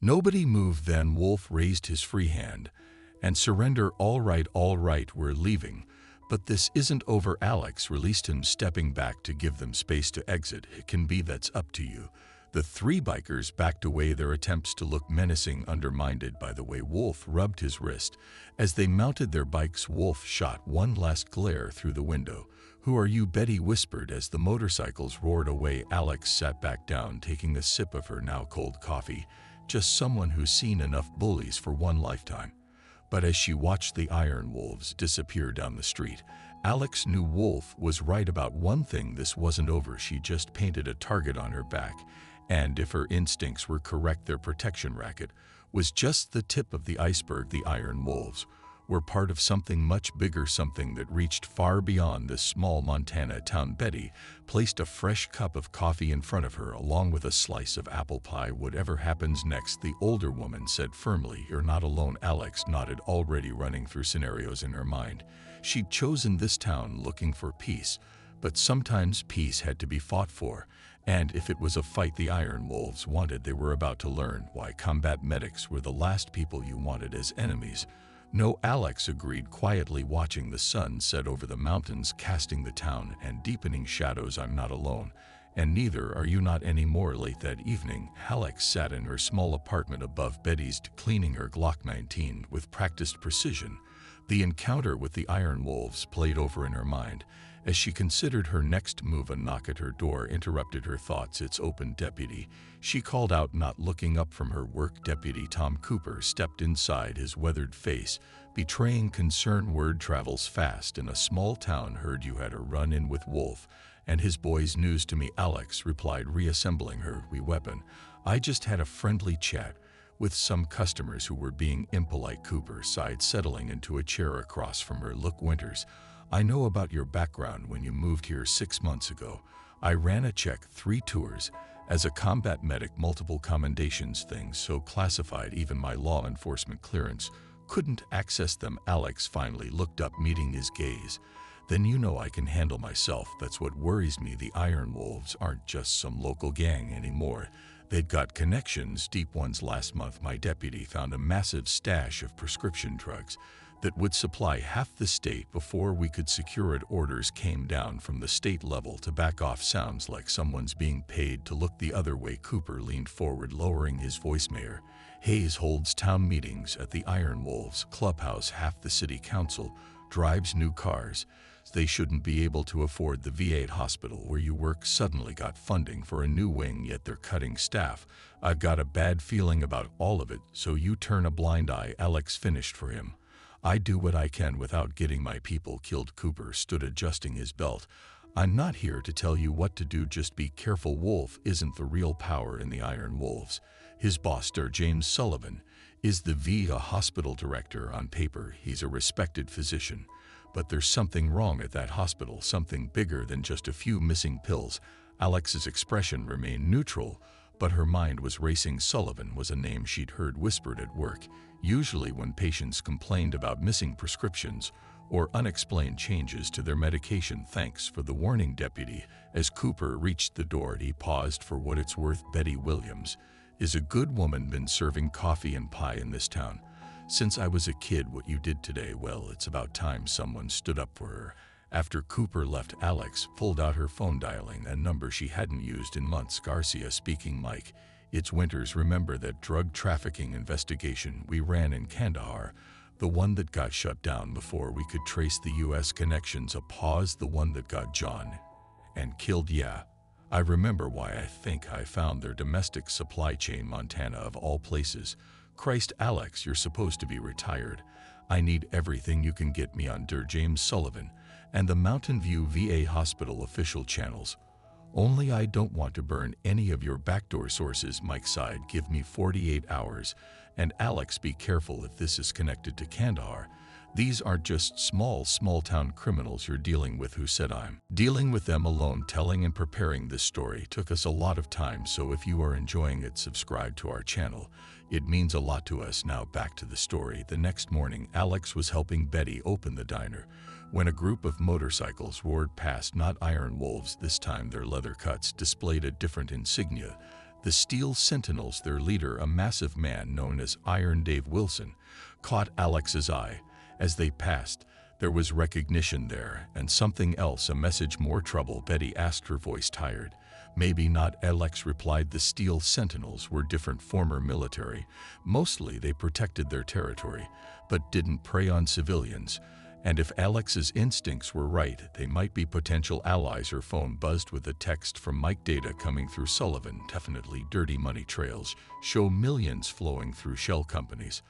Nobody moved then. Wolf raised his free hand. And surrender. All right, we're leaving. But this isn't over. Alex released him, stepping back to give them space to exit. It can be, that's up to you. The three bikers backed away, their attempts to look menacing undermined by the way Wolf rubbed his wrist. As they mounted their bikes, Wolf shot one last glare through the window. "Who are you?" Betty whispered as the motorcycles roared away. Alex sat back down, taking a sip of her now cold coffee. "Just someone who's seen enough bullies for one lifetime." But as she watched the iron wolves disappear down the street, Alex knew Wolf was right about one thing: this wasn't over. She just painted a target on her back. And if her instincts were correct, their protection racket was just the tip of the iceberg. The iron wolves were part of something much bigger, something that reached far beyond this small Montana town. Betty placed a fresh cup of coffee in front of her, along with a slice of apple pie. "Whatever happens next," the older woman said firmly, "you're not alone." Alex nodded, already running through scenarios in her mind. She'd chosen this town looking for peace, but sometimes peace had to be fought for. And if it was a fight the iron wolves wanted, they were about to learn why combat medics were the last people you wanted as enemies. "No," Alex agreed quietly, watching the sun set over the mountains, casting the town and deepening shadows. "I'm not alone, and neither are you." "Not anymore." Late that evening, Alex sat in her small apartment above Betty's, cleaning her Glock 19 with practiced precision. The encounter with the iron wolves played over in her mind. As she considered her next move, a knock at her door interrupted her thoughts. "It's open." "Deputy," she called out, not looking up from her work. Deputy Tom Cooper stepped inside, his weathered face betraying concern. "Word travels fast in a small town. Heard you had a run-in with Wolf and his boys." "News to me," Alex replied, reassembling her weapon. "I just had a friendly chat with some customers who were being impolite." Cooper sighed, settling into a chair across from her. "Look, Winters, I know about your background. When you moved here 6 months ago, I ran a check, 3 tours. As a combat medic, multiple commendations, things so classified even my law enforcement clearance couldn't access them." Alex finally looked up, meeting his gaze. "Then you know I can handle myself. That's what worries me. The Iron Wolves aren't just some local gang anymore. They'd got connections, deep ones. Last month, my deputy found a massive stash of prescription drugs that would supply half the state before we could secure it. Orders came down from the state level to back off." "Sounds like someone's being paid to look the other way." Cooper leaned forward, lowering his voice. "Mayor Hayes holds town meetings at the Iron Wolves clubhouse. Half the city council drives new cars. They shouldn't be able to afford the VA hospital where you work. Suddenly got funding for a new wing, yet they're cutting staff. I've got a bad feeling about all of it." "So you turn a blind eye," Alex finished for him. "I do what I can without getting my people killed." Cooper stood, adjusting his belt. "I'm not here to tell you what to do, just be careful. Wolf isn't the real power in the Iron Wolves. His boss, Sir James Sullivan, is the VA hospital director. On paper, he's a respected physician. But there's something wrong at that hospital, something bigger than just a few missing pills." Alex's expression remained neutral, but her mind was racing. Sullivan was a name she'd heard whispered at work, usually when patients complained about missing prescriptions or unexplained changes to their medication. "Thanks for the warning, Deputy." As Cooper reached the door, he paused. "For what it's worth, Betty Williams is a good woman. Been serving coffee and pie in this town since I was a kid. What you did today, well, it's about time someone stood up for her." After Cooper left, Alex pulled out her phone, dialing a number she hadn't used in months. "Garcia speaking. Mike, it's Winters. Remember that drug trafficking investigation we ran in Kandahar? The one that got shut down before we could trace the U.S. connections." A pause. "The one that got John and killed?" "Yeah, I remember. Why?" "I think I found their domestic supply chain. Montana, of all places." "Christ, Alex, you're supposed to be retired. I need everything you can get me on Sir James Sullivan and the Mountain View VA Hospital official channels. Only I don't want to burn any of your backdoor sources." Mike sighed. "Give me 48 hours. And Alex, be careful if this is connected to Kandahar. These aren't just small-town criminals you're dealing with." "Who said I'm dealing with them alone?" Telling and preparing this story took us a lot of time, so if you are enjoying it, subscribe to our channel. It means a lot to us. Now back to the story. The next morning, Alex was helping Betty open the diner when a group of motorcycles roared past. Not Iron Wolves this time. Their leather cuts displayed a different insignia. The Steel Sentinels, their leader, a massive man known as Iron Dave Wilson, caught Alex's eye. As they passed, there was recognition there, and something else, a message. More trouble, Betty asked, her voice tired. Maybe not, Alex replied. The Steel Sentinels were different, former military. Mostly they protected their territory, but didn't prey on civilians. And if Alex's instincts were right, they might be potential allies. Her phone buzzed with a text from Mike. Data coming through Sullivan. Definitely dirty money trails show millions flowing through shell companies.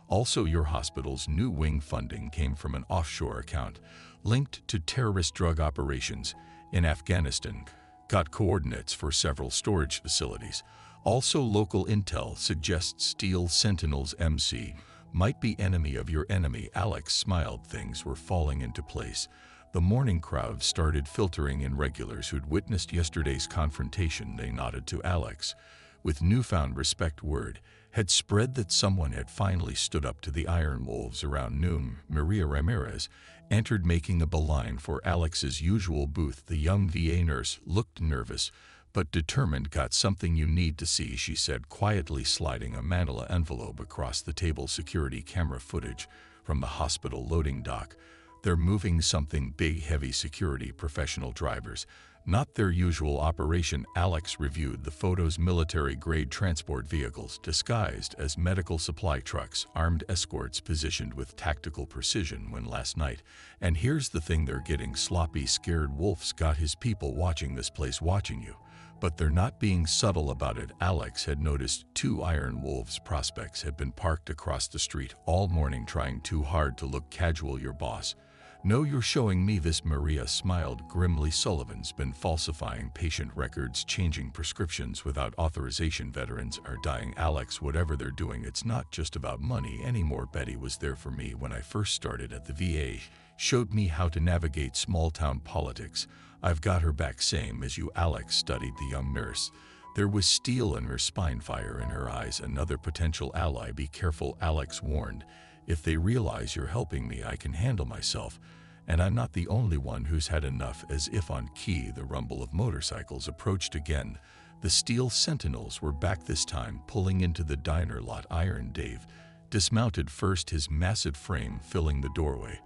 Also, your hospital's new wing funding came from an offshore account linked to terrorist drug operations in Afghanistan. Got coordinates for several storage facilities. Also, local intel suggests Steel Sentinels MC might be enemy of your enemy. Alex smiled. Things were falling into place. The morning crowd started filtering in regulars who'd witnessed yesterday's confrontation. They nodded to Alex. With newfound respect, word had spread that someone had finally stood up to the Iron Wolves. Around noon, Maria Ramirez entered, making a beeline for Alex's usual booth. The young VA nurse looked nervous but determined. Got something you need to see, she said quietly, sliding a manila envelope across the table. Security camera footage from the hospital loading dock. They're moving something big. Heavy security, professional drivers, not their usual operation. Alex reviewed the photos. Military-grade transport vehicles disguised as medical supply trucks, armed escorts positioned with tactical precision. When last night, and here's the thing, they're getting sloppy. Scared Wolf's got his people watching this place, watching you. But they're not being subtle about it. Alex had noticed 2 Iron Wolves prospects had been parked across the street all morning, trying too hard to look casual. Your boss? No, you're showing me this. Maria smiled grimly. Sullivan's been falsifying patient records, changing prescriptions without authorization. Veterans are dying. Alex, whatever they're doing, it's not just about money anymore. Betty was there for me when I first started at the VA. Showed me how to navigate small-town politics. I've got her back, same as you. Alex studied the young nurse. There was steel in her spine, fire in her eyes. Another potential ally. Be careful, Alex warned. If they realize you're helping me, I can handle myself. And I'm not the only one who's had enough. As if on key, the rumble of motorcycles approached again. The Steel Sentinels were back this time, pulling into the diner lot. Iron Dave dismounted first, his massive frame filling the doorway.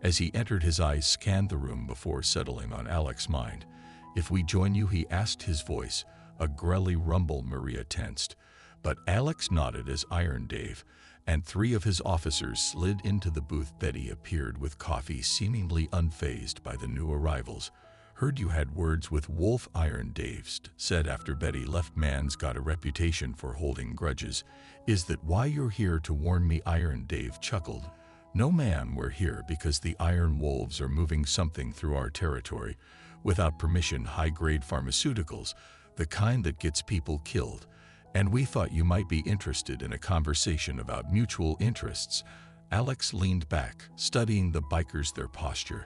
As he entered, his eyes scanned the room before settling on Alex's mind. If we join you, he asked, his voice a grelly rumble. Maria tensed, but Alex nodded as Iron Dave and 3 of his officers slid into the booth. Betty appeared with coffee, seemingly unfazed by the new arrivals. Heard you had words with Wolf, Iron Dave said after Betty left. Man's got a reputation for holding grudges. Is that why you're here, to warn me? Iron Dave chuckled. No, ma'am, we're here because the Iron Wolves are moving something through our territory without permission. High-grade pharmaceuticals, the kind that gets people killed. And we thought you might be interested in a conversation about mutual interests. Alex leaned back, studying the bikers, their posture,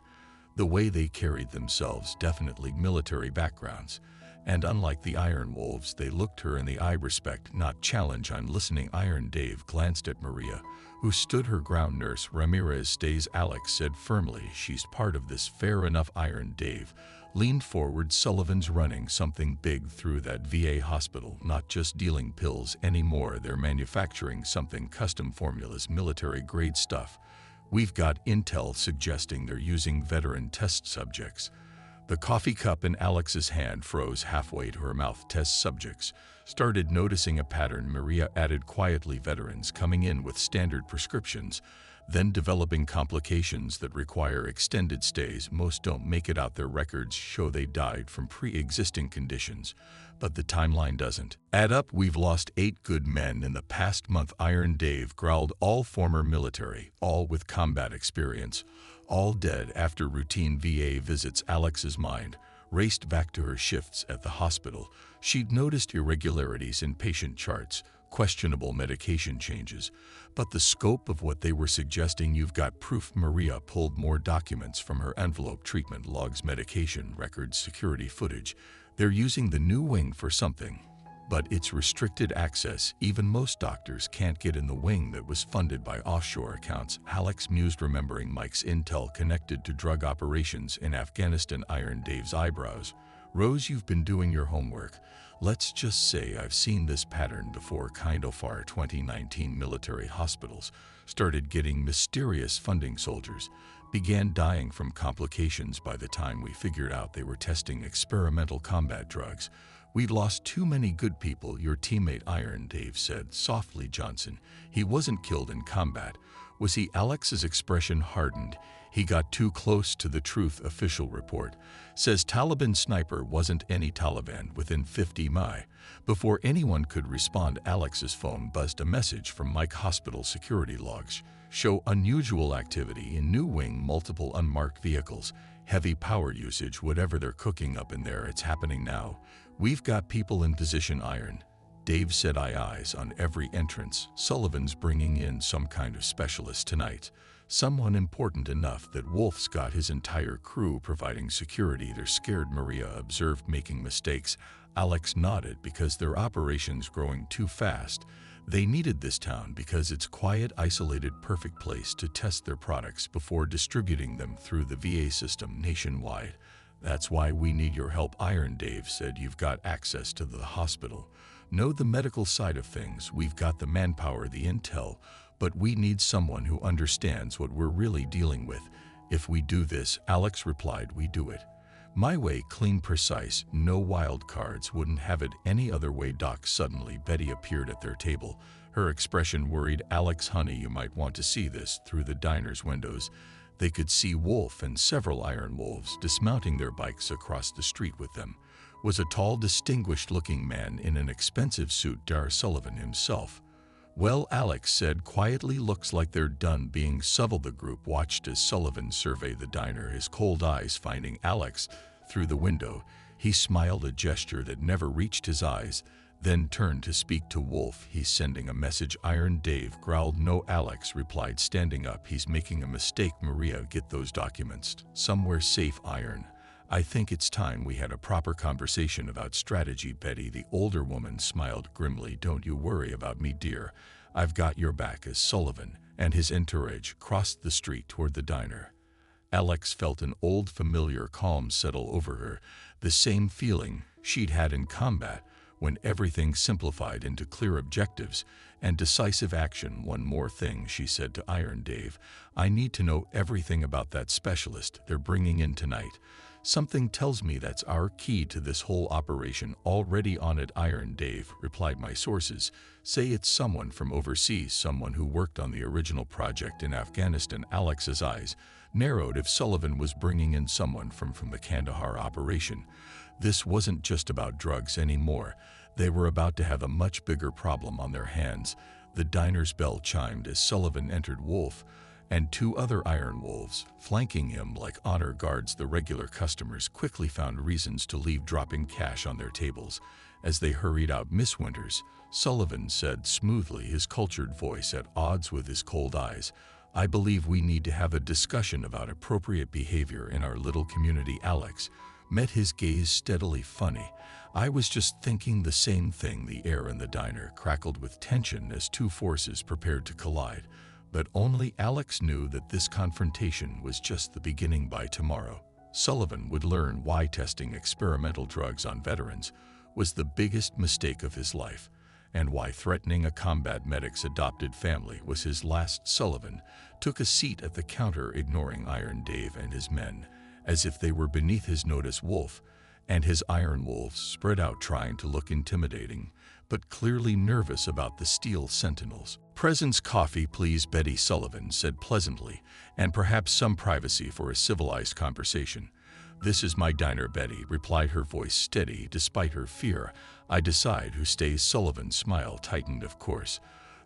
the way they carried themselves, definitely military backgrounds. And unlike the Iron Wolves, they looked her in the eye. Respect, not challenge. I'm listening. Iron Dave glanced at Maria, who stood her ground. Nurse Ramirez stays, Alex said firmly. She's part of this. Fair enough. Iron Dave leaned forward. Sullivan's running something big through that VA hospital, not just dealing pills anymore. They're manufacturing something, custom formulas, military-grade stuff. We've got intel suggesting they're using veteran test subjects. The coffee cup in Alex's hand froze halfway to her mouth. Test subjects started noticing a pattern, Maria added quietly. Veterans coming in with standard prescriptions, then developing complications that require extended stays. Most don't make it out. Their records show they died from pre-existing conditions, but the timeline doesn't add up. We've lost 8 good men in the past month, Iron Dave growled. All former military, all with combat experience, all dead after routine VA visits. Alex's mind raced back to her shifts at the hospital. She'd noticed irregularities in patient charts, questionable medication changes, but the scope of what they were suggesting. You've got proof? Maria pulled more documents from her envelope. Treatment logs, medication records, security footage. They're using the new wing for something, but it's restricted access. Even most doctors can't get in the wing that was funded by offshore accounts. Alex mused, remembering Mike's intel connected to drug operations in Afghanistan. Iron Dave's eyebrows Rose, you've been doing your homework. Let's just say I've seen this pattern before. Kind of far. 2019 military hospitals started getting mysterious funding. Soldiers began dying from complications by the time we figured out they were testing experimental combat drugs. We'd lost too many good people. Your teammate Iron Dave said softly. Johnson, he wasn't killed in combat. Was he? Alex's expression hardened. He got too close to the truth. Official report says Taliban sniper wasn't any Taliban within 50 mi. Before anyone could respond, Alex's phone buzzed. A message from Mike. Hospital security logs show unusual activity in new wing, multiple unmarked vehicles, heavy power usage. Whatever they're cooking up in there, it's happening now. We've got people in position. Iron Dave said, eyes on every entrance. Sullivan's bringing in some kind of specialist tonight. Someone important enough that Wolf's got his entire crew providing security. They're scared, Maria observed. Making mistakes? Alex nodded. Because their operation's growing too fast. They needed this town because it's quiet, isolated, perfect place to test their products before distributing them through the VA system nationwide. That's why we need your help. Iron Dave said, you've got access to the hospital. Know the medical side of things. We've got the manpower, the intel, but we need someone who understands what we're really dealing with. If we do this, Alex replied, we do it my way, clean, precise, no wild cards. Wouldn't have it any other way, Doc. Suddenly, Betty appeared at their table, her expression worried. Alex, honey, you might want to see this. Through the diner's windows, they could see Wolf and several iron wolves dismounting their bikes. Across the street with them was a tall, distinguished-looking man in an expensive suit. Dar Sullivan himself. Well, Alex said quietly, looks like they're done being civil. The group watched as Sullivan surveyed the diner, his cold eyes finding Alex through the window. He smiled, a gesture that never reached his eyes, then turned to speak to Wolf. He's sending a message. Iron Dave growled. No, Alex replied, standing up. He's making a mistake. Maria, get those documents somewhere safe. Iron, I think it's time we had a proper conversation about strategy. Betty, the older woman, smiled grimly. Don't you worry about me, dear. I've got your back. As Sullivan and his entourage crossed the street toward the diner, Alex felt an old familiar calm settle over her, the same feeling she'd had in combat when everything simplified into clear objectives and decisive action. One more thing, she said to Iron Dave. I need to know everything about that specialist they're bringing in tonight. Something tells me that's our key to this whole operation. Already on it, Iron Dave replied. My sources say it's someone from overseas, someone who worked on the original project in Afghanistan. Alex's eyes narrowed. If Sullivan was bringing in someone from the Kandahar operation, this wasn't just about drugs anymore. They were about to have a much bigger problem on their hands. The diner's bell chimed as Sullivan entered. Wolf and two other iron wolves flanking him like honor guards. The regular customers quickly found reasons to leave, dropping cash on their tables as they hurried out. Miss Winters, Sullivan said smoothly, his cultured voice at odds with his cold eyes, I believe we need to have a discussion about appropriate behavior in our little community. Alex met his gaze steadily. Funny, I was just thinking the same thing. The air in the diner crackled with tension as two forces prepared to collide. But only Alex knew that this confrontation was just the beginning. By tomorrow, Sullivan would learn why testing experimental drugs on veterans was the biggest mistake of his life, and why threatening a combat medic's adopted family was his last. Sullivan took a seat at the counter, ignoring Iron Dave and his men, as if they were beneath his notice. Wolf and his iron wolves spread out, trying to look intimidating, but clearly nervous about the steel sentinels. Presence. Coffee, please, Betty, Sullivan said pleasantly, and perhaps some privacy for a civilized conversation. This is my diner, Betty replied, her voice steady despite her fear. I decide who stays. Sullivan's smile tightened. Of course,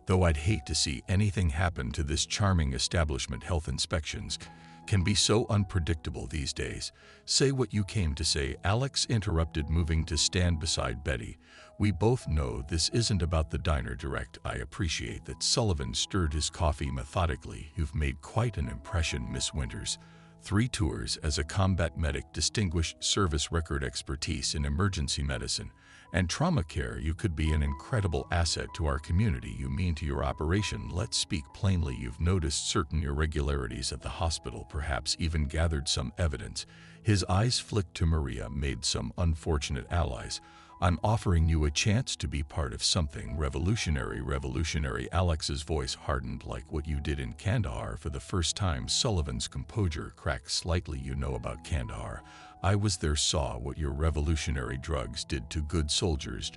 though I'd hate to see anything happen to this charming establishment. Health inspections can be so unpredictable these days. Say what you came to say, Alex interrupted, moving to stand beside Betty. We both know this isn't about the diner. Direct. I appreciate that. Sullivan stirred his coffee methodically. You've made quite an impression, Miss Winters. 3 tours as a combat medic, distinguished service record, expertise in emergency medicine, And trauma care, you could be an incredible asset to our community. You mean to your operation. Let's speak plainly. You've noticed certain irregularities at the hospital, perhaps even gathered some evidence. His eyes flicked to Maria, made some unfortunate allies. I'm offering you a chance to be part of something revolutionary. Revolutionary. Alex's voice hardened like what you did in Kandahar. For the first time, Sullivan's composure cracked slightly. You know about Kandahar. I was there, saw what your revolutionary drugs did to good soldiers.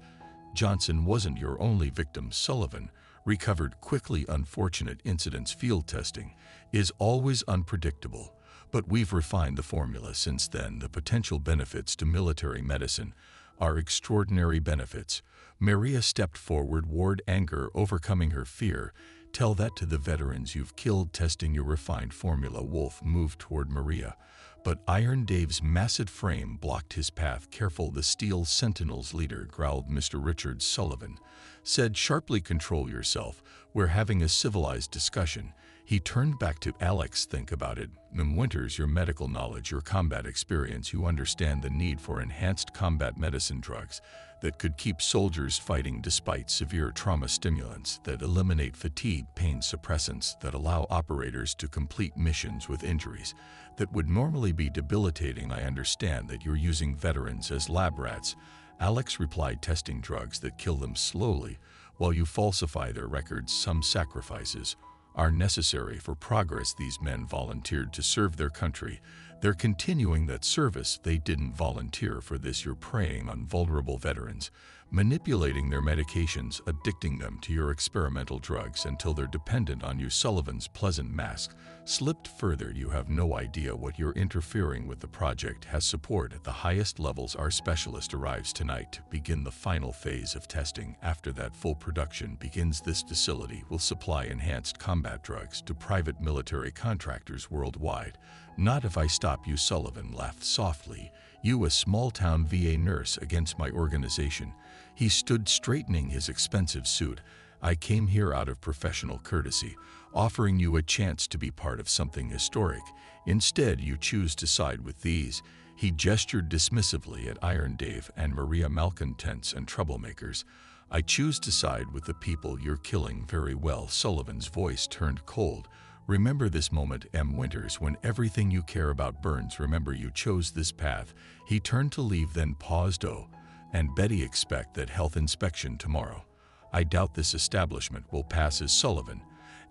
Johnson wasn't your only victim. Sullivan recovered quickly. Unfortunate incidents. Field testing is always unpredictable, but we've refined the formula since then. The potential benefits to military medicine are extraordinary benefits. Maria stepped forward, Ward anger overcoming her fear. Tell that to the veterans you've killed. Testing your refined formula. Wolf moved toward Maria, but Iron Dave's massive frame blocked his path. Careful, the Steel Sentinel's leader growled. Mr. Richard Sullivan said sharply, control yourself. We're having a civilized discussion. He turned back to Alex. Think about it. Winters, your medical knowledge, your combat experience, you understand the need for enhanced combat medicine drugs that could keep soldiers fighting despite severe trauma, stimulants that eliminate fatigue, pain suppressants that allow operators to complete missions with injuries that would normally be debilitating. I understand that you're using veterans as lab rats. Alex replied, testing drugs that kill them slowly while you falsify their records. Some sacrifices are necessary for progress. These men volunteered to serve their country. They're continuing that service. They didn't volunteer for this. You're preying on vulnerable veterans, manipulating their medications, addicting them to your experimental drugs until they're dependent on you. Sullivan's pleasant mask slipped further. You have no idea what you're interfering with. The project has support at the highest levels. Our specialist arrives tonight to begin the final phase of testing. After that, full production begins. This facility will supply enhanced combat drugs to private military contractors worldwide. Not if I stop you. Sullivan laughed softly. You, a small-town VA nurse, against my organization. He stood straightening his expensive suit. I came here out of professional courtesy, offering you a chance to be part of something historic. Instead, you choose to side with these. He gestured dismissively at Iron Dave and Maria, malcontents and troublemakers. I choose to side with the people you're killing. Very well. Sullivan's voice turned cold. Remember this moment, Winters, when everything you care about burns. Remember you chose this path. He turned to leave, then paused. Oh, and Betty, expect that health inspection tomorrow. I doubt this establishment will pass. As Sullivan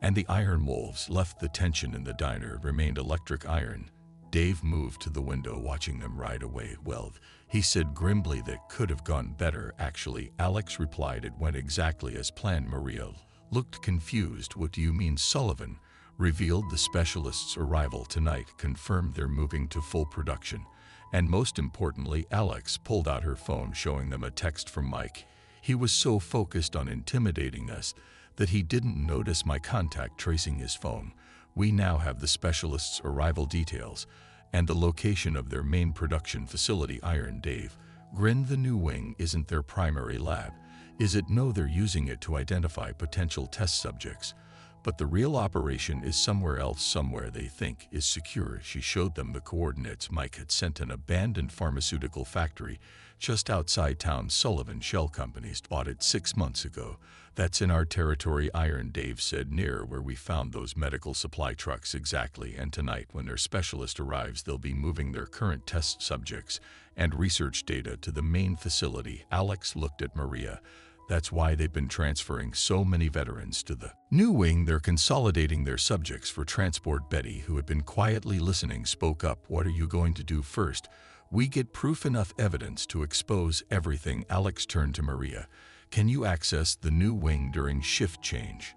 and the Iron Wolves left, the tension in the diner remained electric. Iron Dave moved to the window, watching them ride away. Well, he said grimly, that could have gone better. Actually, Alex replied, it went exactly as planned. Maria looked confused. What do you mean? Sullivan revealed the specialist's arrival tonight confirmed they're moving to full production. And most importantly, Alex pulled out her phone, showing them a text from Mike. He was so focused on intimidating us that he didn't notice my contact tracing his phone. We now have the specialist's arrival details and the location of their main production facility. Iron Dave grinned. The new wing isn't their primary lab, is it? No, they're using it to identify potential test subjects. But the real operation is somewhere else, somewhere they think is secure. She showed them the coordinates. Mike had sent an abandoned pharmaceutical factory just outside town. Sullivan Shell Companies bought it 6 months ago. That's in our territory, Iron Dave said, near where we found those medical supply trucks. Exactly. And tonight, when their specialist arrives, they'll be moving their current test subjects and research data to the main facility. Alex looked at Maria. That's why they've been transferring so many veterans to the new wing. They're consolidating their subjects for transport. Betty, who had been quietly listening, spoke up. What are you going to do first? We get proof, enough evidence to expose everything. Alex turned to Maria. Can you access the new wing during shift change?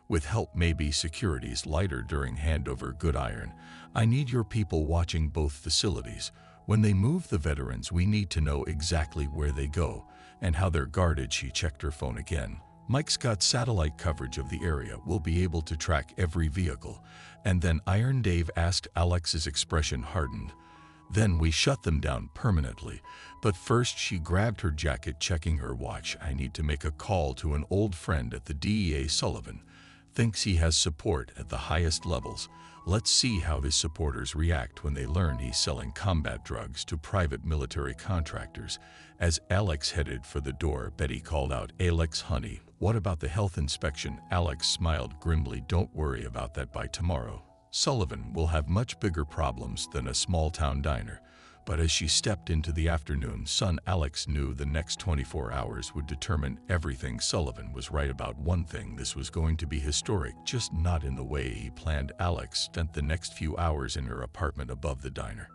With help, maybe security's lighter during handover. Good. Iron, I need your people watching both facilities. When they move the veterans, we need to know exactly where they go and how they're guarded. She checked her phone again. Mike's got satellite coverage of the area. We'll be able to track every vehicle. And then Iron Dave asked. Alex's expression hardened. Then we shut them down permanently. But first, she grabbed her jacket, checking her watch. I need to make a call to an old friend at the DEA. Sullivan thinks he has support at the highest levels. Let's see how his supporters react when they learn he's selling combat drugs to private military contractors. As Alex headed for the door, Betty called out, "Alex, honey, what about the health inspection?" Alex smiled grimly. "Don't worry about that. By tomorrow, Sullivan will have much bigger problems than a small-town diner." But as she stepped into the afternoon sun, Alex knew the next 24 hours would determine everything. Sullivan was right about one thing: this was going to be historic, just not in the way he planned. Alex spent the next few hours in her apartment above the diner,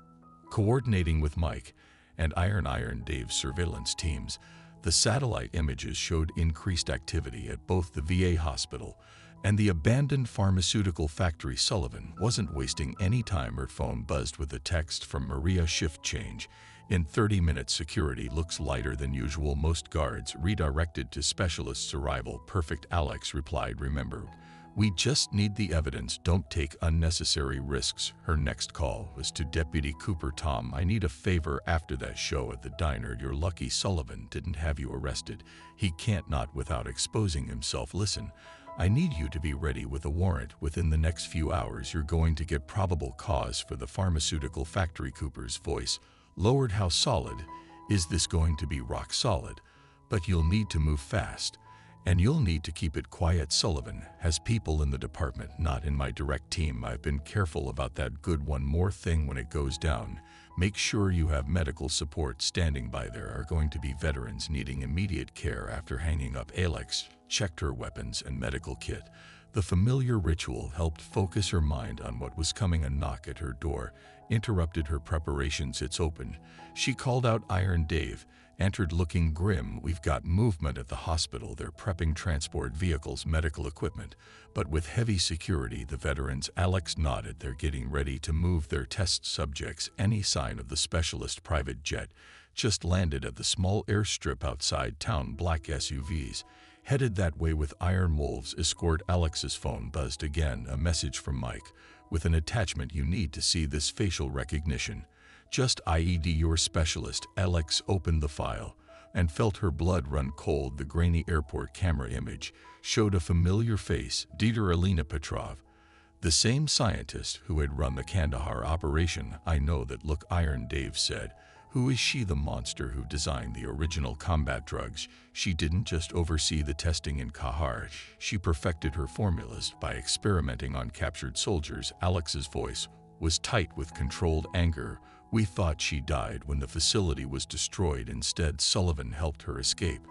coordinating with Mike and Iron Dave's surveillance teams. The satellite images showed increased activity at both the VA hospital and the abandoned pharmaceutical factory. Sullivan wasn't wasting any time. Her phone buzzed with a text from Maria: "Shift change. In 30 minutes, security looks lighter than usual. Most guards redirected to specialists. Arrival perfect." Alex replied, "Remember, we just need the evidence. Don't take unnecessary risks." Her next call was to Deputy Cooper. "Tom, I need a favor. After that show at the diner, you're lucky Sullivan didn't have you arrested. He can't not without exposing himself. Listen, I need you to be ready with a warrant within the next few hours. You're going to get probable cause for the pharmaceutical factory." Cooper's voice lowered. "How solid is this going to be?" "Rock solid, but you'll need to move fast, and you'll need to keep it quiet. Sullivan has people in the department, not in my direct team. I've been careful about that." "Good. One more thing: when it goes down, make sure you have medical support standing by. There are going to be veterans needing immediate care." After hanging up, Alex checked her weapons and medical kit. The familiar ritual helped focus her mind on what was coming. A knock at her door interrupted her preparations. "It's open." She called out. Iron Dave entered looking grim. "We've got movement at the hospital. They're prepping transport vehicles, medical equipment, but with heavy security." The veterans. Alex nodded. "They're getting ready to move their test subjects." Any sign of the specialist private jet just landed at the small airstrip outside town. Black SUVs headed that way with Iron Wolves escort. Alex's phone buzzed again. A message from Mike with an attachment. "You need to see this facial recognition. Just IED your specialist." Alex opened the file and felt her blood run cold. The grainy airport camera image showed a familiar face: Dieter Alina Petrov, the same scientist who had run the Kandahar operation. "I know that look," Iron Dave said. "Who is she?" "The monster who designed the original combat drugs. She didn't just oversee the testing in Kandahar, she perfected her formulas by experimenting on captured soldiers." Alex's voice was tight with controlled anger. "We thought she died when the facility was destroyed. Instead, Sullivan helped her escape.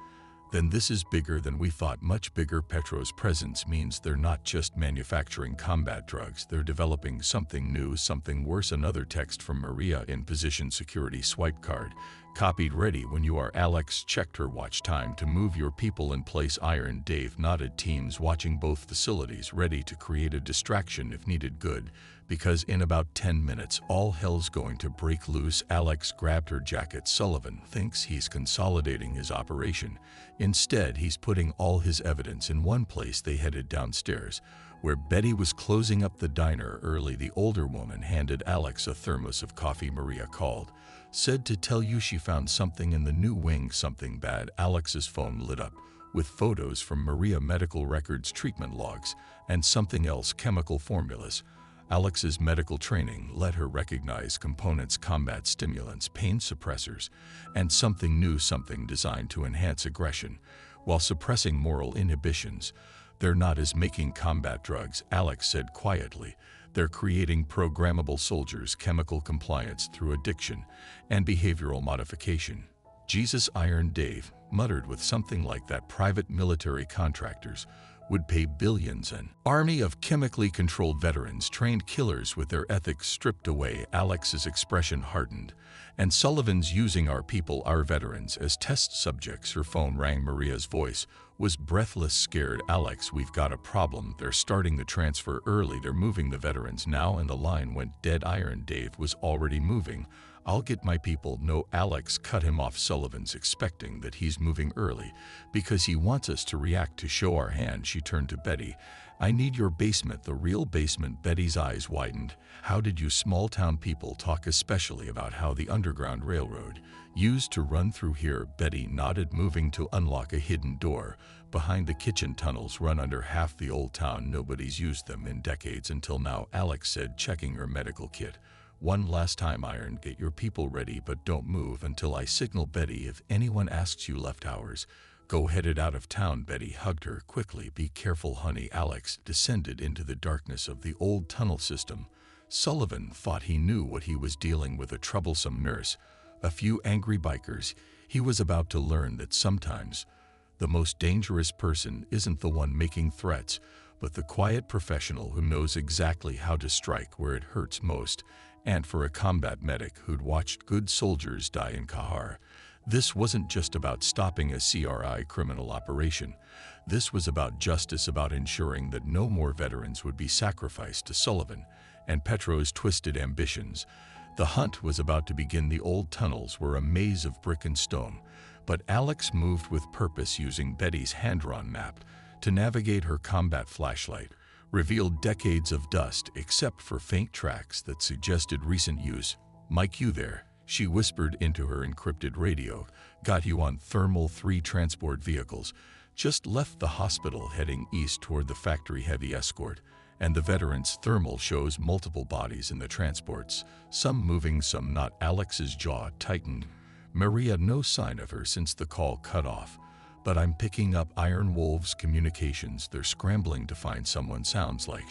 Then this is bigger than we thought. Much bigger. Petro's presence means they're not just manufacturing combat drugs, they're developing something new, something worse." Another text from Maria: "In position, security swipe card copied, ready when you are." Alex checked her watch. "Time to move your people in place." Iron Dave nodded. "Teams watching both facilities, ready to create a distraction if needed." "Good, because in about 10 minutes, all hell's going to break loose." Alex grabbed her jacket. "Sullivan thinks he's consolidating his operation. Instead, he's putting all his evidence in one place." They headed downstairs, where Betty was closing up the diner early. The older woman handed Alex a thermos of coffee. "Maria called, said to tell you she found something in the new wing." "Something bad?" Alex's phone lit up with photos from Maria: medical records, treatment logs, and something else: chemical formulas. Alex's medical training let her recognize components: combat stimulants, pain suppressors, and something new, something designed to enhance aggression while suppressing moral inhibitions. "They're not as making combat drugs," Alex said quietly. "They're creating programmable soldiers, chemical compliance through addiction and behavioral modification." "Jesus," Iron Dave muttered with something like that. "Private military contractors would pay billions. An army of chemically controlled veterans, trained killers with their ethics stripped away." Alex's expression hardened. "And Sullivan's using our people, our veterans, as test subjects." Her phone rang. Maria's voice was breathless, scared. "Alex, we've got a problem. They're starting the transfer early. They're moving the veterans now." And the line went dead. Iron Dave was already moving. I'll get my people. No, Alex cut him off. Sullivan's expecting that he's moving early because he wants us to react to show our hand. She turned to Betty. I need your basement, the real basement. Betty's eyes widened. How did you small town people talk, especially about how the Underground Railroad used to run through here? Betty nodded, moving to unlock a hidden door behind the kitchen. Tunnels run under half the old town. Nobody's used them in decades until now, Alex said, checking her medical kit. One last time, Iron, get your people ready, but don't move until I signal. Betty, if anyone asks, you left hours. Go headed out of town. Betty hugged her quickly. Be careful, honey. Alex descended into the darkness of the old tunnel system. Sullivan thought he knew what he was dealing with, a troublesome nurse, a few angry bikers. He was about to learn that sometimes the most dangerous person isn't the one making threats, but the quiet professional who knows exactly how to strike where it hurts most. And for a combat medic who'd watched good soldiers die in Kahar, this wasn't just about stopping a CRI criminal operation. This was about justice, about ensuring that no more veterans would be sacrificed to Sullivan and Petro's twisted ambitions. The hunt was about to begin. The old tunnels were a maze of brick and stone, but Alex moved with purpose, using Betty's hand-drawn map to navigate. Her combat flashlight revealed decades of dust, except for faint tracks that suggested recent use. Mike, you there? She whispered into her encrypted radio. Got you on thermal. 3 transport vehicles just left the hospital, heading east toward the factory. Heavy escort, and the veterans' thermal shows multiple bodies in the transports, some moving, some not. Alex's jaw tightened. Maria, no sign of her since the call cut off. But I'm picking up Iron Wolves communications. They're scrambling to find someone. Sounds like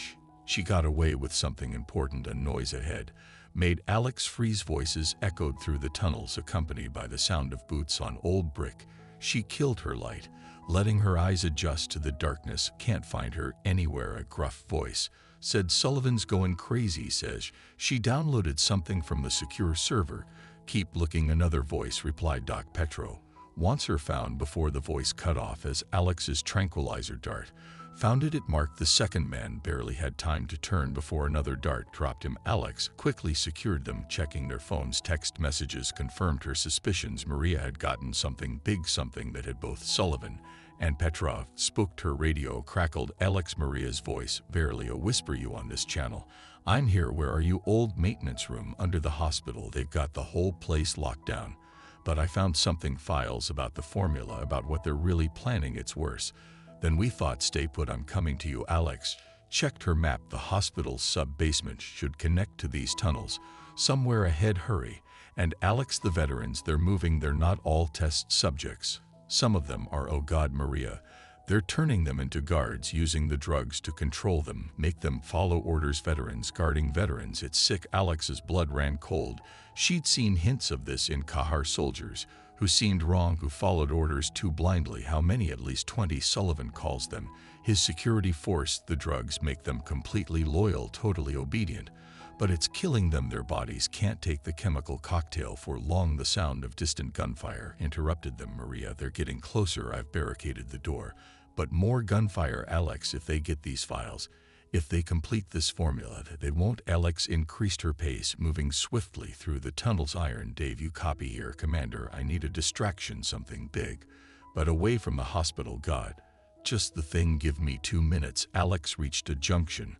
she got away with something important. A noise ahead made Alex freeze. Voices echoed through the tunnels, accompanied by the sound of boots on old brick. She killed her light, letting her eyes adjust to the darkness. Can't find her anywhere, a gruff voice said. Sullivan's going crazy, says she downloaded something from the secure server. Keep looking, another voice replied. Doc Petro wants her found. Before the voice cut off as Alex's tranquilizer dart found it, it marked the second man. Barely had time to turn before another dart dropped him. Alex quickly secured them, checking their phones. Text messages confirmed her suspicions. Maria had gotten something big, something that had both Sullivan and Petrov spooked. Her radio crackled. Alex, Maria's voice, barely a whisper. You on this channel? I'm here. Where are you? Old maintenance room under the hospital. They've got the whole place locked down. But I found something, files about the formula, about what they're really planning. It's worse than we thought. Stay put, I'm coming to you. Alex checked her map. The hospital's sub-basement should connect to these tunnels somewhere ahead. Hurry. And Alex, the veterans, they're moving. They're not all test subjects. Some of them are. Oh God, Maria. They're turning them into guards, using the drugs to control them, make them follow orders. Veterans guarding veterans. It's sick. Alex's blood ran cold. She'd seen hints of this in Kahar. Soldiers who seemed wrong, who followed orders too blindly. How many? At least 20. Sullivan calls them his security force. The drugs make them completely loyal, totally obedient. But it's killing them. Their bodies can't take the chemical cocktail for long. The sound of distant gunfire interrupted them. Maria, they're getting closer. I've barricaded the door. But more gunfire. Alex, if they get these files, if they complete this formula, they won't. Alex increased her pace, moving swiftly through the tunnels. Iron, Dave, you copy here? Commander, I need a distraction, something big, but away from the hospital. God, just the thing. Give me 2 minutes. Alex reached a junction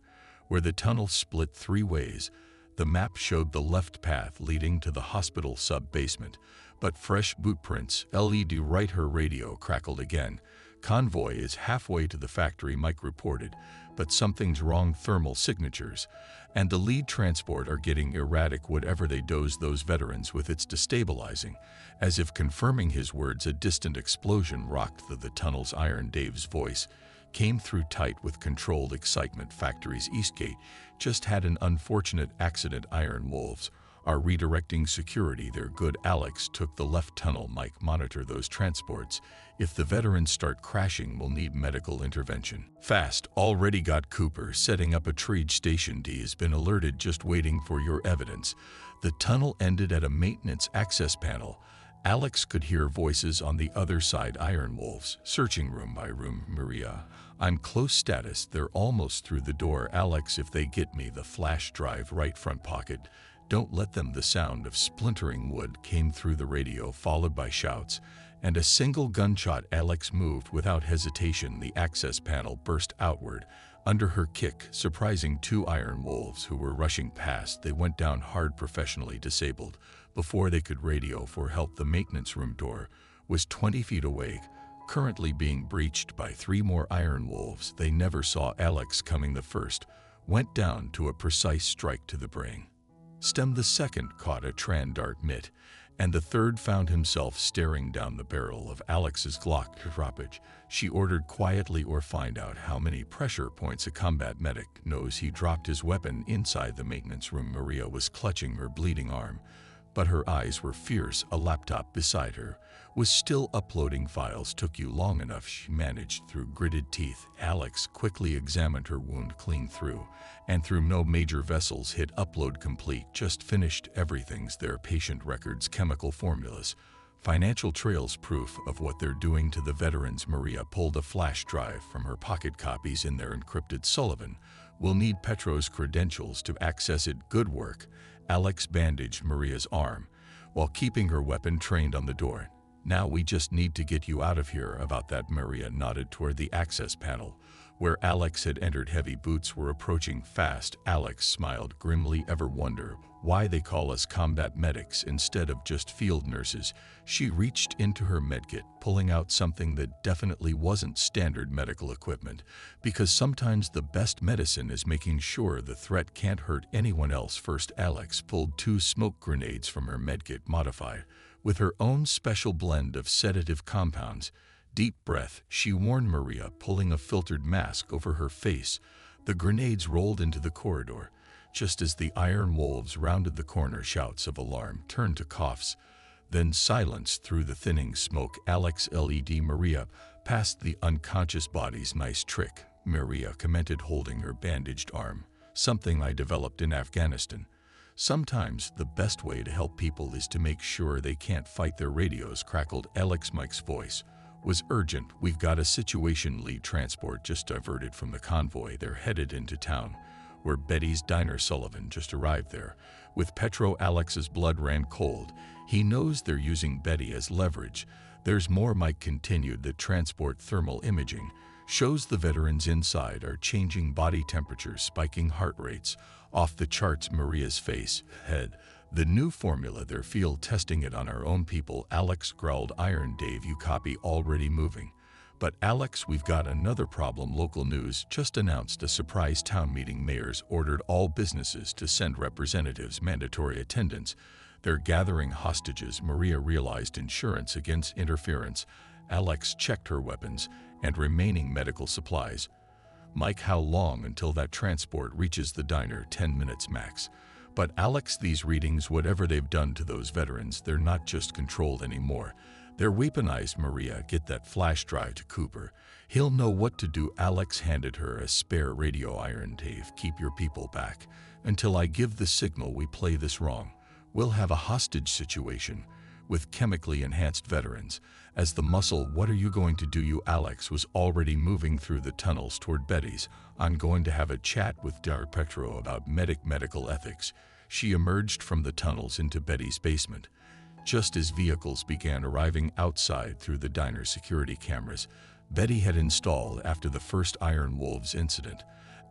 where the tunnel split 3 ways. The map showed the left path leading to the hospital sub-basement, but fresh bootprints. LED right. Her radio crackled again. Convoy is halfway to the factory, Mike reported, but something's wrong. Thermal signatures and the lead transport are getting erratic. Whatever they dose those veterans with, it's destabilizing. As if confirming his words, a distant explosion rocked the tunnels. Iron, Dave's voice came through tight with controlled excitement. Factory's east gate just had an unfortunate accident. Iron Wolves are redirecting security. They're good. Alex took the left tunnel. Mike, monitor those transports. If the veterans start crashing, we'll need medical intervention fast. Already got. Cooper setting up a triage station. D has been alerted, just waiting for your evidence. The tunnel ended at a maintenance access panel. Alex could hear voices on the other side. Iron Wolves searching room by room. Maria, I'm close. Status, they're almost through the door. Alex, if they get me, the flash drive right front pocket. Don't let them. The sound of splintering wood came through the radio, followed by shouts, and a single gunshot. Alex moved without hesitation. The access panel burst outward. Under her kick, surprising two iron wolves who were rushing past. They went down hard, professionally disabled. Before they could radio for help, the maintenance room door was 20 feet away, currently being breached by three more iron wolves. They never saw Alex coming. The first went down to a precise strike to the brain stem. The second caught a tran dart mitt, and the third found himself staring down the barrel of Alex's Glock. Droppage, she ordered quietly, or find out how many pressure points a combat medic knows. He dropped his weapon inside the maintenance room. Maria was clutching her bleeding arm, but her eyes were fierce. A laptop beside her was still uploading files. Took you long enough, she managed through gritted teeth. Alex quickly examined her wound, clean through and through. No major vessels hit. Upload complete. Just finished. Everything's there. Patient records, chemical formulas, financial trails, proof of what they're doing to the veterans. Maria pulled a flash drive from her pocket. Copies in there encrypted. Sullivan will need Petro's credentials to access it. Good work. Alex bandaged Maria's arm while keeping her weapon trained on the door. Now we just need to get you out of here. About that, Maria nodded toward the access panel where Alex had entered. Heavy boots were approaching fast. Alex smiled grimly. Ever wonder why they call us combat medics instead of just field nurses? She reached into her medkit, pulling out something that definitely wasn't standard medical equipment, because sometimes the best medicine is making sure the threat can't hurt anyone else first. Alex pulled two smoke grenades from her medkit, modified with her own special blend of sedative compounds. Deep breath, she warned Maria, pulling a filtered mask over her face. The grenades rolled into the corridor. Just as the iron wolves rounded the corner, shouts of alarm turned to coughs, then silence through the thinning smoke. Alex led Maria past the unconscious bodies. Nice trick, Maria commented, holding her bandaged arm. Something I developed in Afghanistan. Sometimes the best way to help people is to make sure they can't fight. Their radios crackled. Alex Mike's voice was urgent. We've got a situation. Lead transport just diverted from the convoy. They're headed into town, where Betty's diner. Sullivan just arrived there with Petro. Alex's blood ran cold. He knows they're using Betty as leverage. There's more, Mike continued. The transport thermal imaging shows the veterans inside are changing, body temperatures spiking, heart rates off the charts. Maria's face head. The new formula, they're field testing it on our own people. Alex growled. Iron Dave, you copy? Already moving. But Alex, we've got another problem. Local news just announced a surprise town meeting. Mayors ordered all businesses to send representatives. Mandatory attendance. They're gathering hostages. Maria realized insurance against interference. Alex checked her weapons and remaining medical supplies. Mike, how long until that transport reaches the diner? 10 minutes max. But Alex, these readings, whatever they've done to those veterans, they're not just controlled anymore. They're weaponized. Maria, get that flash drive to Cooper. He'll know what to do. Alex handed her a spare radio. Iron Dave, keep your people back. Until I give the signal we play this wrong, we'll have a hostage situation with chemically enhanced veterans as the muscle. What are you going to do? You? Alex was already moving through the tunnels toward Betty's. I'm going to have a chat with Dr. Petro about medical ethics. She emerged from the tunnels into Betty's basement. Just as vehicles began arriving outside through the diner security cameras Betty had installed after the first Iron Wolves incident,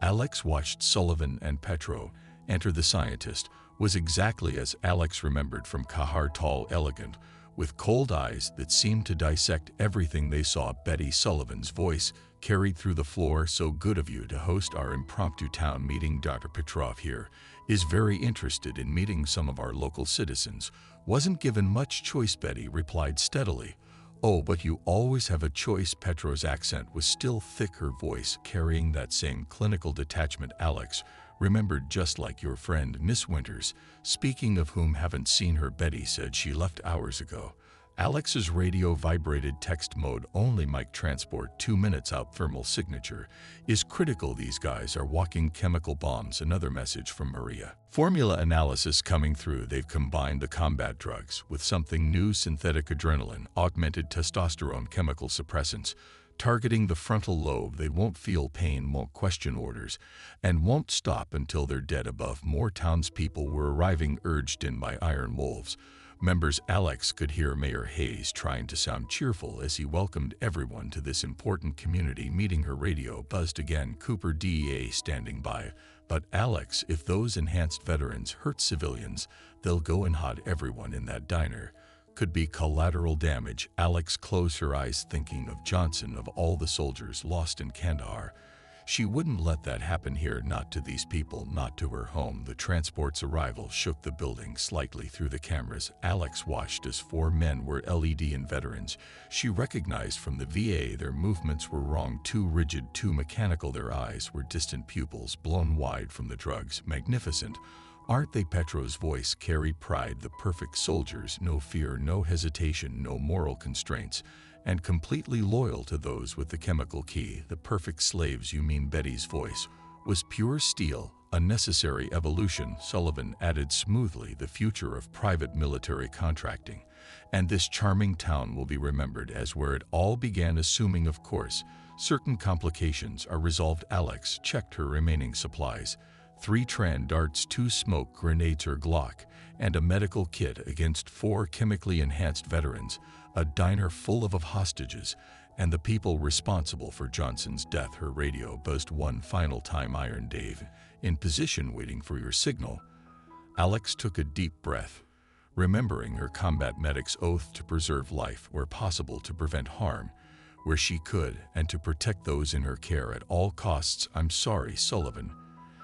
Alex watched Sullivan and Petro enter. The scientist was exactly as Alex remembered from Kahar, tall, elegant, with cold eyes that seemed to dissect everything they saw. Betty, Sullivan's voice carried through the floor. So good of you to host our impromptu town meeting. Dr. Petrov here is very interested in meeting some of our local citizens. Wasn't given much choice, Betty replied steadily. Oh, but you always have a choice. Petro's accent was still thick, her voice carrying that same clinical detachment. Alex remembered, just like your friend Miss Winters, speaking of whom, haven't seen her. Betty said she left hours ago. Alex's radio vibrated. Text mode only. Mic transport 2 minutes out. Thermal signature is critical. These guys are walking chemical bombs. Another message from Maria. Formula analysis coming through. They've combined the combat drugs with something new: synthetic adrenaline, augmented testosterone, chemical suppressants, targeting the frontal lobe. They won't feel pain, won't question orders, and won't stop until they're dead. Above, more townspeople were arriving, urged in by iron wolves. Members Alex could hear Mayor Hayes trying to sound cheerful as he welcomed everyone to this important community meeting. Her radio buzzed again, Cooper DEA standing by. But Alex, if those enhanced veterans hurt civilians, they'll go and hide everyone in that diner. Could be collateral damage. Alex closed her eyes, thinking of Johnson, of all the soldiers lost in Kandahar. She wouldn't let that happen here, not to these people, not to her home. The transport's arrival shook the building slightly through the cameras. Alex watched as 4 men were LED and veterans. She recognized from the VA their movements were wrong, too rigid, too mechanical. Their eyes were distant pupils, blown wide from the drugs. Magnificent. Aren't they? Petro's voice carried pride. The perfect soldiers, no fear, no hesitation, no moral constraints, and completely loyal to those with the chemical key. The perfect slaves, you mean? Betty's voice was pure steel, a necessary evolution. Sullivan added smoothly, the future of private military contracting. And this charming town will be remembered as where it all began, assuming, of course, certain complications are resolved. Alex checked her remaining supplies. 3 Tran darts, 2 smoke grenades, her Glock, and a medical kit against 4 chemically enhanced veterans, a diner full of hostages, and the people responsible for Johnson's death. Her radio buzzed one final time. Iron Dave, in position, waiting for your signal. Alex took a deep breath, remembering her combat medic's oath to preserve life where possible, to prevent harm where she could, and to protect those in her care at all costs. I'm sorry, Sullivan,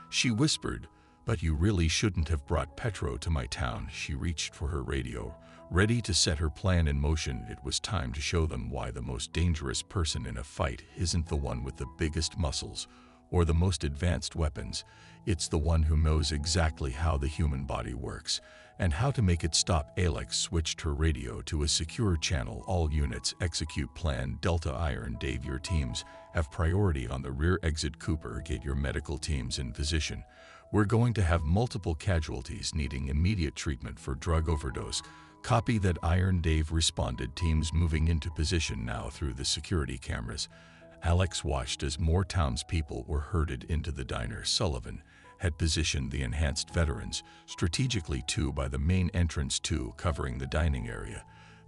she whispered, but you really shouldn't have brought Petro to my town. She reached for her radio, ready to set her plan in motion. It was time to show them why the most dangerous person in a fight isn't the one with the biggest muscles or the most advanced weapons. It's the one who knows exactly how the human body works and how to make it stop. Alex switched her radio to a secure channel. All units execute plan Delta. Iron Dave, your teams have priority on the rear exit. Cooper, get your medical teams in position. We're going to have multiple casualties needing immediate treatment for drug overdose. Copy that. Iron Dave responded, teams moving into position now through the security cameras. Alex watched as more townspeople were herded into the diner. Sullivan had positioned the enhanced veterans strategically, 2 by the main entrance, 2 covering the dining area.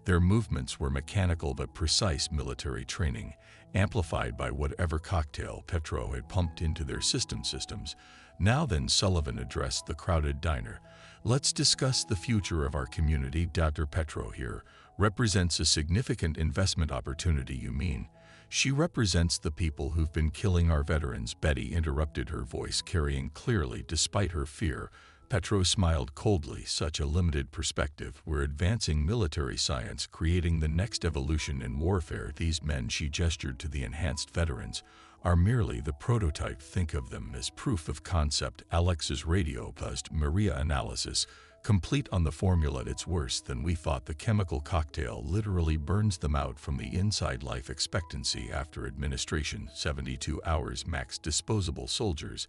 Their movements were mechanical but precise, military training, amplified by whatever cocktail Petro had pumped into their systems. Now then, Sullivan addressed the crowded diner. Let's discuss the future of our community. Dr. Petro here represents a significant investment opportunity. You mean? She represents the people who've been killing our veterans. Betty interrupted, her voice carrying clearly despite her fear. Petro smiled coldly. Such a limited perspective. We're advancing military science, creating the next evolution in warfare. These men, she gestured to the enhanced veterans, are merely the prototype. Think of them as proof of concept. Alex's radio buzzed. Maria analysis complete on the formula. It's worse than we thought. The chemical cocktail literally burns them out from the inside. Life expectancy after administration 72 hours max. Disposable soldiers,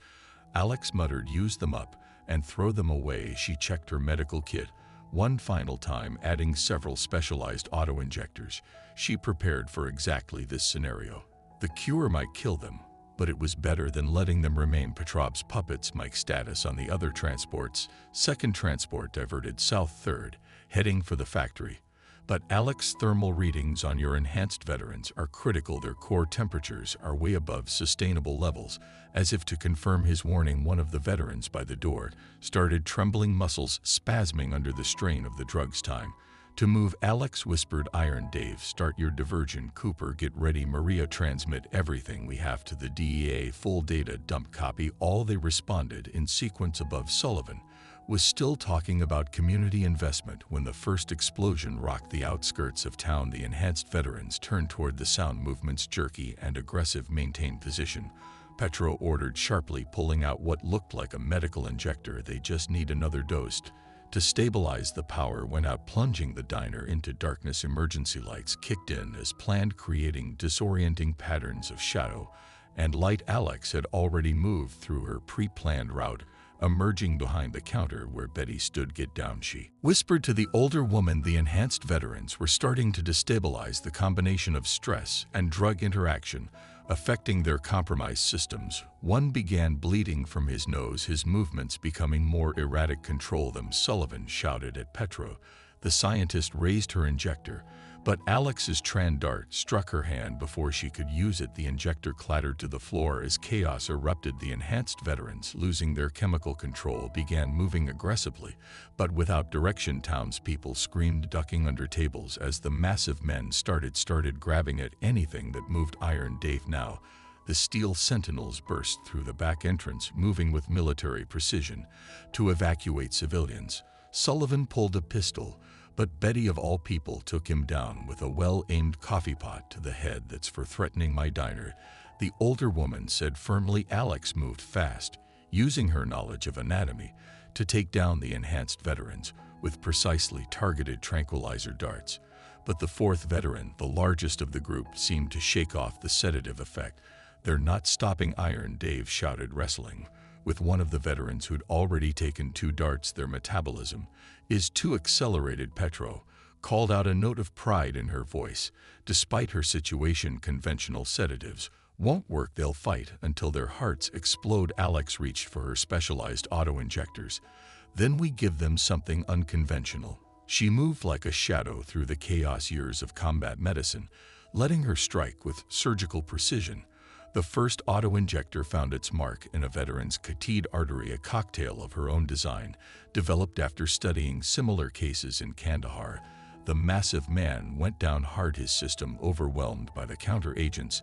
Alex muttered. Use them up and throw them away. She checked her medical kit one final time, adding several specialized auto-injectors. She prepared for exactly this scenario. The cure might kill them, but it was better than letting them remain Petrov's puppets. Mike status on the other transports. Second transport diverted south, 3rd, heading for the factory. But Alex, thermal readings on your enhanced veterans are critical. Their core temperatures are way above sustainable levels. As if to confirm his warning, one of the veterans by the door started trembling, muscles spasming under the strain of the drugs. Time to move, Alex whispered. Iron Dave, start your diversion. Cooper, get ready. Maria, transmit everything we have to the DEA. Full data dump. Copy all. They responded in sequence. Above, Sullivan was still talking about community investment when the first explosion rocked the outskirts of town. The enhanced veterans turned toward the sound, movements jerky and aggressive. Maintain position, Petro ordered sharply, pulling out what looked like a medical injector. They just need another dose to stabilize. The power went out, plunging the diner into darkness. Emergency lights kicked in as planned, creating disorienting patterns of shadow and light. Alex had already moved through her pre-planned route, Emerging behind the counter where Betty stood, "Get down," she whispered to the older woman. The enhanced veterans were starting to destabilize. The combination of stress and drug interaction affecting their compromised systems. One began bleeding from his nose, his movements becoming more erratic. "Control them," Sullivan shouted at Petro. The scientist raised her injector, but Alex's tran dart struck her hand before she could use it. The injector clattered to the floor as chaos erupted. The enhanced veterans, losing their chemical control, began moving aggressively, but without direction. Townspeople screamed, ducking under tables as the massive men started grabbing at anything that moved. "Iron Dave now!" The steel sentinels burst through the back entrance, moving with military precision to evacuate civilians. Sullivan pulled a pistol, but Betty of all people took him down with a well-aimed coffee pot to the head. "That's for threatening my diner," the older woman said firmly. Alex moved fast, using her knowledge of anatomy to take down the enhanced veterans with precisely targeted tranquilizer darts. But the fourth veteran, the largest of the group, seemed to shake off the sedative effect. "They're not stopping," Iron Dave shouted, wrestling with one of the veterans who'd already taken 2 darts. "Their metabolism is too accelerated," Petro called out, a note of pride in her voice. "Despite her situation, conventional sedatives won't work. They'll fight until their hearts explode." Alex reached for her specialized auto-injectors. "Then we give them something unconventional." She moved like a shadow through the chaos. Years of combat medicine, letting her strike with surgical precision. The first auto-injector found its mark in a veteran's carotid artery, a cocktail of her own design, developed after studying similar cases in Kandahar. The massive man went down hard, his system overwhelmed by the counter-agents.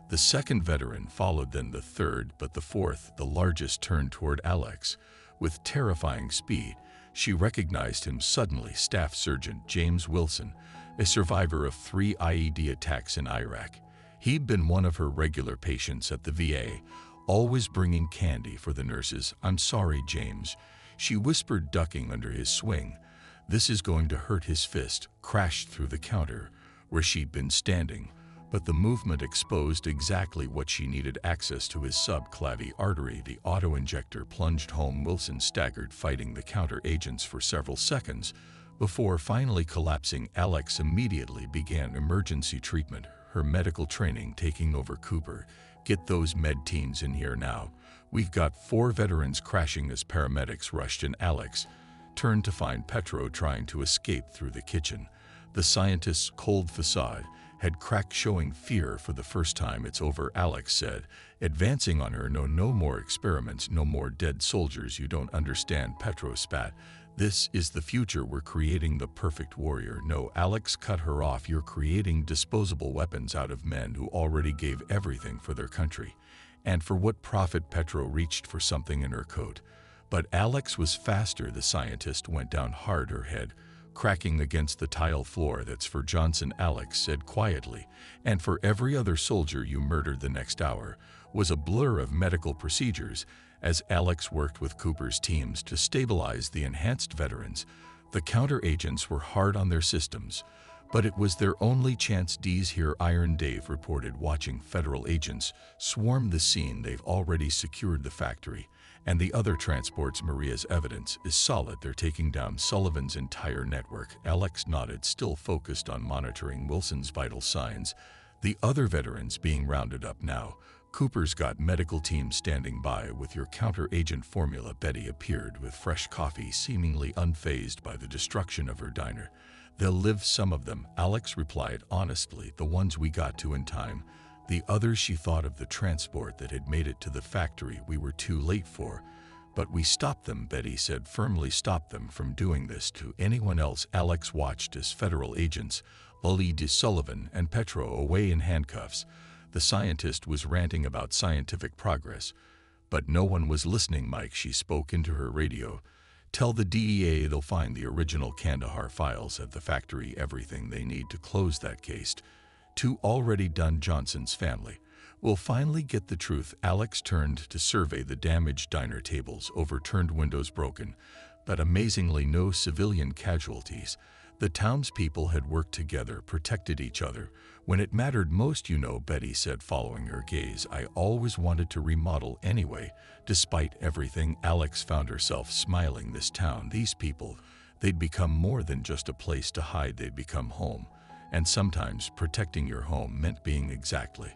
The second veteran followed, then the third, but the fourth, the largest, turned toward Alex with terrifying speed. She recognized him suddenly. Staff Sergeant James Wilson, a survivor of 3 IED attacks in Iraq. He'd been one of her regular patients at the VA, always bringing candy for the nurses. "I'm sorry, James," she whispered, ducking under his swing. "This is going to hurt." His fist crashed through the counter where she'd been standing, but the movement exposed exactly what she needed: access to his subclavy artery. The auto-injector plunged home. Wilson staggered, fighting the counter-agents for several seconds before finally collapsing. Alex immediately began emergency treatment, her medical training taking over. "Cooper, get those med teams in here now. We've got 4 veterans crashing." As paramedics rushed in, Alex turned to find Petro trying to escape through the kitchen. The scientist's cold facade had cracked, showing fear for the first time. "It's over," Alex said, advancing on her. No more experiments, no more dead soldiers." "You don't understand," Petro spat. "This is the future. We're creating the perfect warrior." "No," Alex cut her off. "You're creating disposable weapons out of men who already gave everything for their country. And for what profit?" Petro reached for something in her coat, but Alex was faster. The scientist went down hard, her head cracking against the tile floor. "That's for Johnson," Alex said quietly. "And for every other soldier you murdered." The next hour was a blur of medical procedures as Alex worked with Cooper's teams to stabilize the enhanced veterans. The counter-agents were hard on their systems, but it was their only chance. "D's here," Iron Dave reported, watching federal agents swarm the scene. "They've already secured the factory and the other transports. Maria's evidence is solid. They're taking down Sullivan's entire network." Alex nodded, still focused on monitoring Wilson's vital signs. "The other veterans being rounded up now. Cooper's got medical teams standing by with your counter-agent formula." Betty appeared with fresh coffee, seemingly unfazed by the destruction of her diner. "They'll live, some of them," Alex replied honestly. "The ones we got to in time. The others," she thought of the transport that had made it to the factory, "we were too late for. But we stopped them," Betty said firmly. "Stop them from doing this to anyone else." Alex watched as federal agents lulled Sullivan and Petro away in handcuffs. The scientist was ranting about scientific progress, but no one was listening. "Mike," she spoke into her radio, "tell the DEA they'll find the original Kandahar files at the factory, everything they need to close that case. Too already done. Johnson's family will finally get the truth." Alex turned to survey the damaged diner tables, overturned windows broken, but amazingly no civilian casualties. The townspeople had worked together, protected each other. When it mattered most, Betty said, following her gaze, I always wanted to remodel anyway. Despite everything, Alex found herself smiling. This town, these people, they'd become more than just a place to hide. They'd become home. And sometimes protecting your home meant being exactly